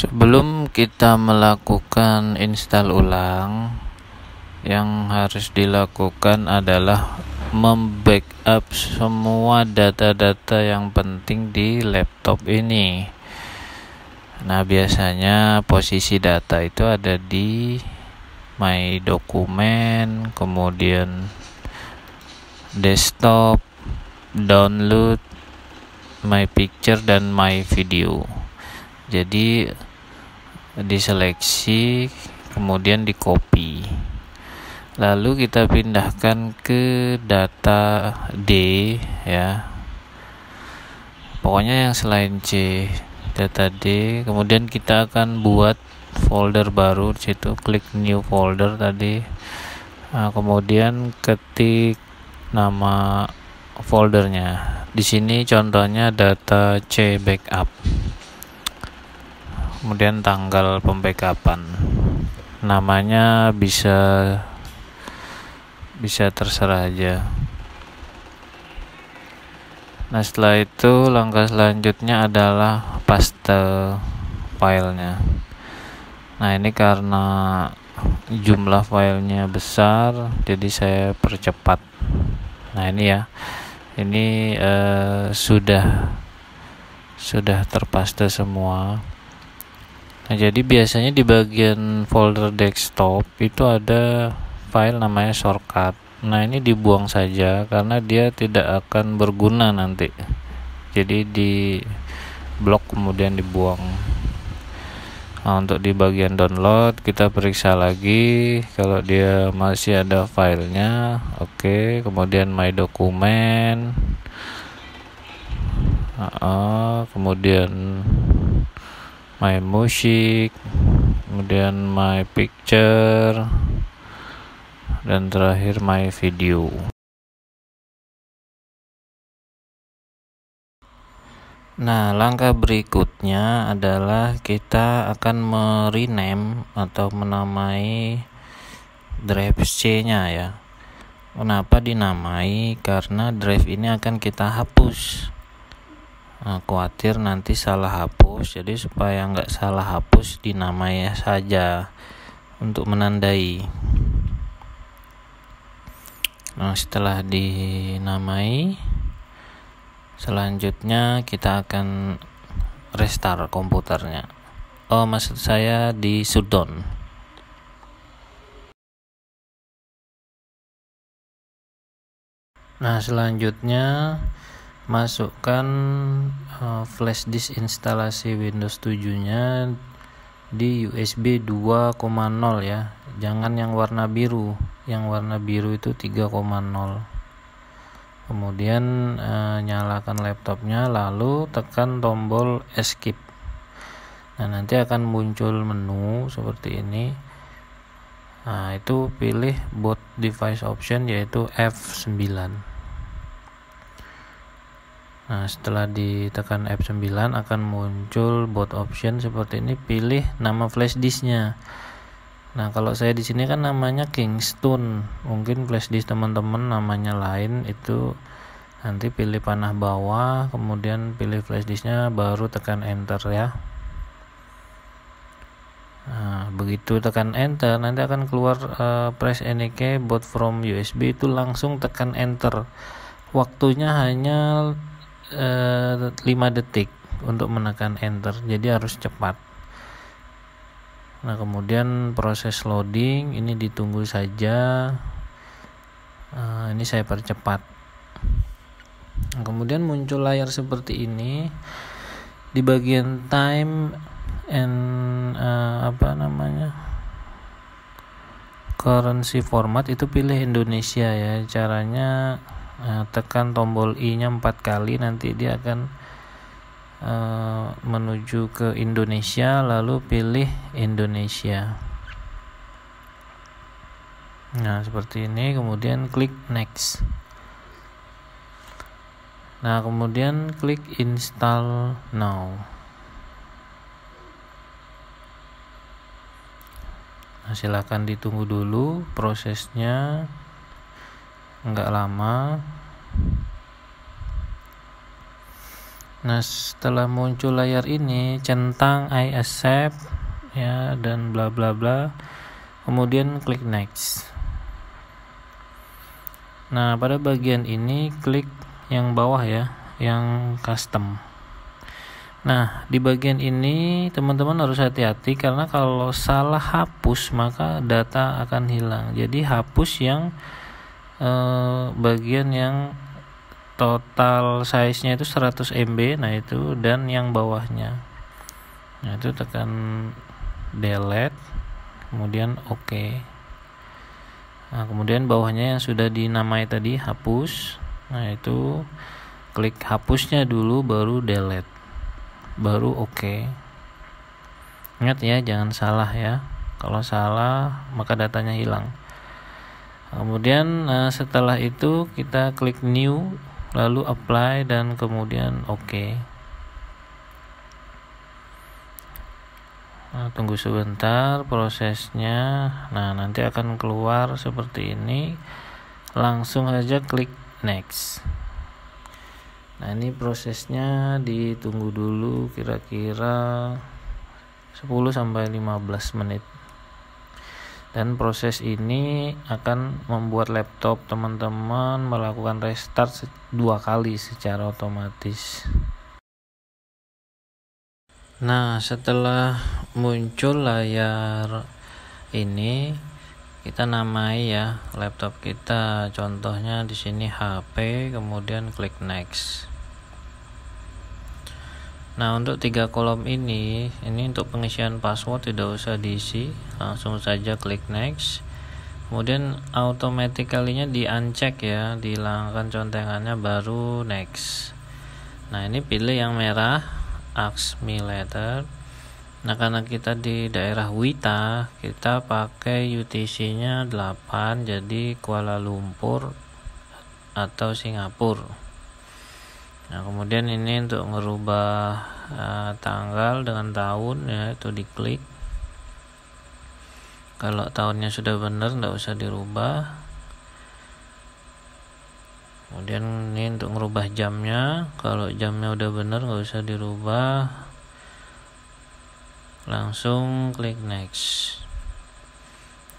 Sebelum kita melakukan install ulang, yang harus dilakukan adalah membackup semua data-data yang penting di laptop ini. Nah, biasanya posisi data itu ada di My Dokumen, kemudian desktop, download, My Picture, dan My Video. Jadi diseleksi, kemudian di copy, lalu kita pindahkan ke data D ya, pokoknya yang selain C, data D. Kemudian kita akan buat folder baru di situ, klik new folder tadi. Nah, kemudian ketik nama foldernya. Di sini contohnya data C backup. Kemudian tanggal pembackupan, namanya bisa terserah aja. Nah, setelah itu langkah selanjutnya adalah paste filenya. Nah, ini karena jumlah filenya besar, jadi saya percepat. Nah, ini ya, ini sudah terpaste semua. Nah, jadi biasanya di bagian folder desktop itu ada file namanya shortcut. Nah, ini dibuang saja karena dia tidak akan berguna nanti. Jadi di blok kemudian dibuang. Nah, untuk di bagian download kita periksa lagi kalau dia masih ada filenya. Oke, kemudian My Dokumen. Kemudian My Music, kemudian My Picture, dan terakhir My Video. Nah, langkah berikutnya adalah kita akan merename atau menamai drive C-nya ya. Kenapa dinamai? Karena drive ini akan kita hapus. Nah, khawatir nanti salah hapus, jadi supaya nggak salah hapus dinamai saja untuk menandai. Nah, setelah dinamai, selanjutnya kita akan restart komputernya. Maksud saya di shutdown. Nah, selanjutnya masukkan flash disk instalasi Windows 7-nya di USB 2.0 ya. Jangan yang warna biru. Yang warna biru itu 3.0. Kemudian nyalakan laptopnya, lalu tekan tombol escape. Nah, nanti akan muncul menu seperti ini. Nah, itu pilih boot device option yaitu F9. Nah, setelah ditekan F9 akan muncul boot option seperti ini. Pilih nama flash disknya. Nah, kalau saya di sini kan namanya Kingston, mungkin flash disk teman-teman namanya lain, itu nanti pilih panah bawah, kemudian pilih flash disknya, baru tekan enter ya. Nah, begitu tekan enter nanti akan keluar press any key boot from USB, itu langsung tekan enter. Waktunya hanya 5 detik untuk menekan enter, jadi harus cepat. Nah, kemudian proses loading ini ditunggu saja. Ini saya percepat. Nah, kemudian muncul layar seperti ini. Di bagian time and currency format itu pilih Indonesia ya. Caranya tekan tombol I-nya 4 kali, nanti dia akan menuju ke Indonesia, lalu pilih Indonesia. Nah, seperti ini, kemudian klik next. Nah, kemudian klik install now. Nah, silakan ditunggu dulu prosesnya, nggak lama. Nah, setelah muncul layar ini, centang I accept ya dan bla bla bla. Kemudian klik next. Nah, pada bagian ini klik yang bawah ya, yang custom. Nah, di bagian ini teman-teman harus hati-hati karena kalau salah hapus maka data akan hilang. Jadi hapus yang bagian yang total size-nya itu 100 MB, nah itu, dan yang bawahnya. Nah, itu tekan delete, kemudian OK. Nah, kemudian bawahnya yang sudah dinamai tadi hapus. Nah, itu klik hapusnya dulu baru delete. Baru OK. Ingat ya, jangan salah ya. Kalau salah maka datanya hilang. Kemudian setelah itu kita klik new, lalu apply dan kemudian OK. Nah, tunggu sebentar prosesnya. Nah, nanti akan keluar seperti ini. Langsung aja klik next. Nah, ini prosesnya ditunggu dulu kira-kira 10-15 menit. Dan proses ini akan membuat laptop teman-teman melakukan restart 2 kali secara otomatis. Nah, setelah muncul layar ini, kita namai ya laptop kita. Contohnya di sini HP, kemudian klik next. Nah, untuk 3 kolom ini untuk pengisian password tidak usah diisi, langsung saja klik next. Kemudian automatically-nya di uncheck ya, dihilangkan contengannya, baru next. Nah, ini pilih yang merah, ask me later. Nah, karena kita di daerah Wita, kita pakai UTC-nya 8, jadi Kuala Lumpur atau Singapura. Nah, kemudian ini untuk merubah tanggal dengan tahun ya, itu diklik. Kalau tahunnya sudah benar tidak usah dirubah. Kemudian ini untuk merubah jamnya, kalau jamnya udah benar nggak usah dirubah, langsung klik next.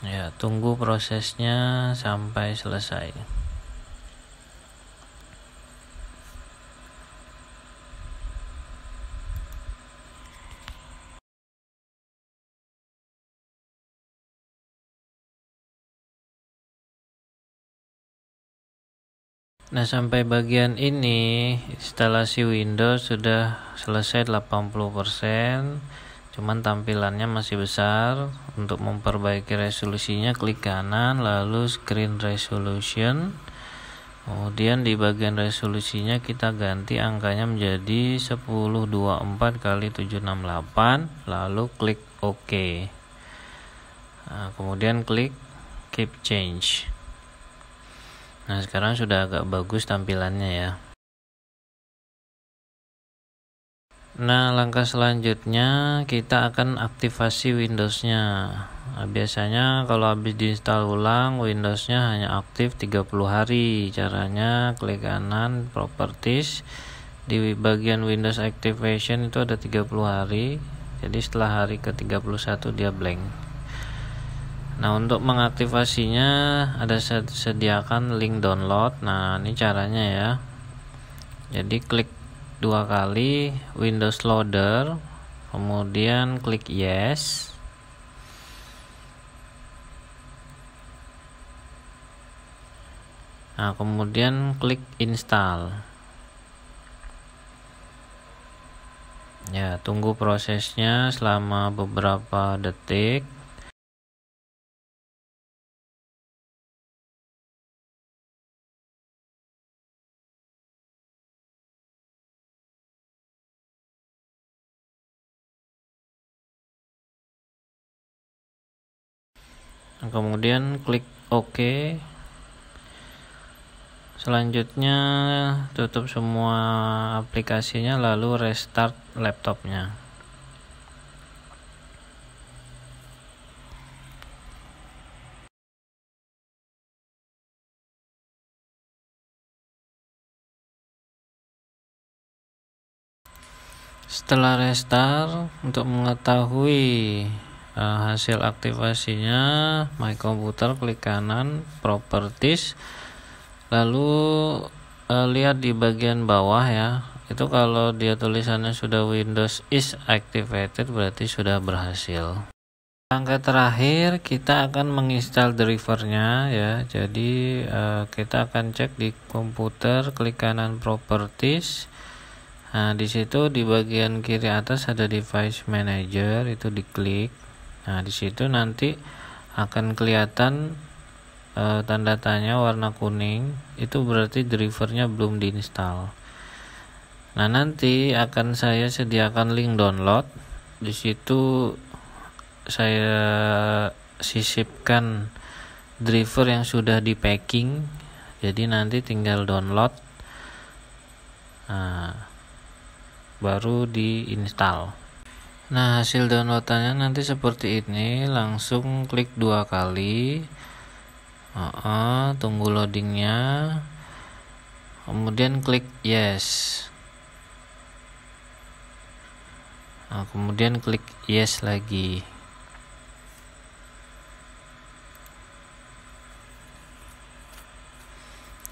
Ya, tunggu prosesnya sampai selesai. Nah, sampai bagian ini instalasi Windows sudah selesai 80%, cuman tampilannya masih besar. Untuk memperbaiki resolusinya klik kanan, lalu screen resolution. Kemudian di bagian resolusinya kita ganti angkanya menjadi 1024x768, lalu klik OK. Nah, kemudian klik keep change. Nah, sekarang sudah agak bagus tampilannya ya. Nah, langkah selanjutnya kita akan aktifasi Windows-nya. Nah, biasanya kalau habis diinstal ulang, Windows-nya hanya aktif 30 hari. Caranya klik kanan Properties. Di bagian Windows Activation itu ada 30 hari. Jadi setelah hari ke-31 dia blank. Nah, untuk mengaktifasinya ada sediakan link download. Nah, ini caranya ya. Jadi klik 2 kali Windows Loader, kemudian klik yes. Nah, kemudian klik install. Ya, tunggu prosesnya selama beberapa detik. Nah, kemudian klik OK. Selanjutnya tutup semua aplikasinya, lalu restart laptopnya. Setelah restart, untuk mengetahui hasil aktivasinya, My Computer klik kanan, Properties, lalu lihat di bagian bawah ya. Itu kalau dia tulisannya sudah Windows is activated, berarti sudah berhasil. Langkah terakhir kita akan menginstal drivernya ya. Jadi kita akan cek di komputer, klik kanan Properties. Nah, di situ di bagian kiri atas ada Device Manager, itu diklik. Nah, di situ nanti akan kelihatan tanda tanya warna kuning, itu berarti drivernya belum diinstal. Nah, nanti akan saya sediakan link download. Di situ saya sisipkan driver yang sudah di packing, jadi nanti tinggal download. Nah, baru diinstal. Nah, hasil downloadannya nanti seperti ini, langsung klik 2 kali, tunggu loadingnya, kemudian klik yes, nah, kemudian klik yes lagi.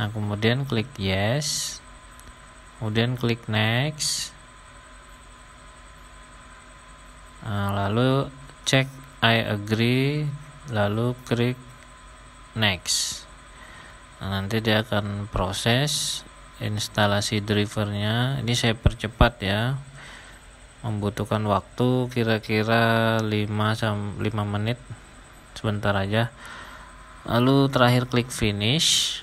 Nah, kemudian klik yes, kemudian klik next. Nah, lalu cek I agree, lalu klik next. Nah, nanti dia akan proses instalasi drivernya. Ini saya percepat ya, membutuhkan waktu kira-kira 5 menit, sebentar aja. Lalu terakhir klik finish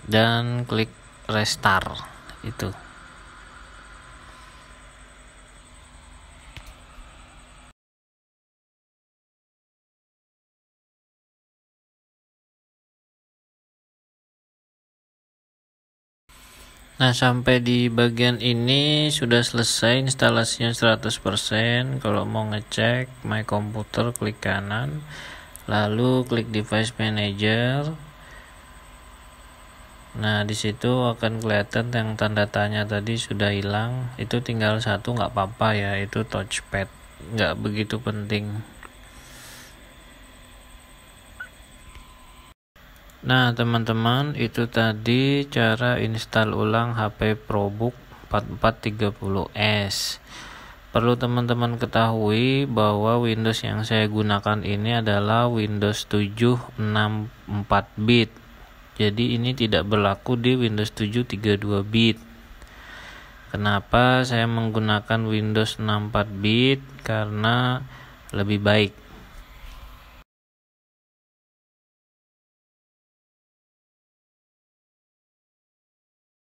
dan klik restart itu. Nah, sampai di bagian ini sudah selesai instalasinya 100%. Kalau mau ngecek My Computer, klik kanan, lalu klik Device Manager. Nah, di situ akan kelihatan yang tanda tanya tadi sudah hilang. Itu tinggal satu, nggak apa-apa ya, itu touchpad, nggak begitu penting. Nah, teman-teman, itu tadi cara install ulang HP ProBook 4430S. Perlu teman-teman ketahui bahwa Windows yang saya gunakan ini adalah Windows 7 64 bit. Jadi ini tidak berlaku di Windows 7 32 bit. Kenapa saya menggunakan Windows 64 bit? Karena lebih baik.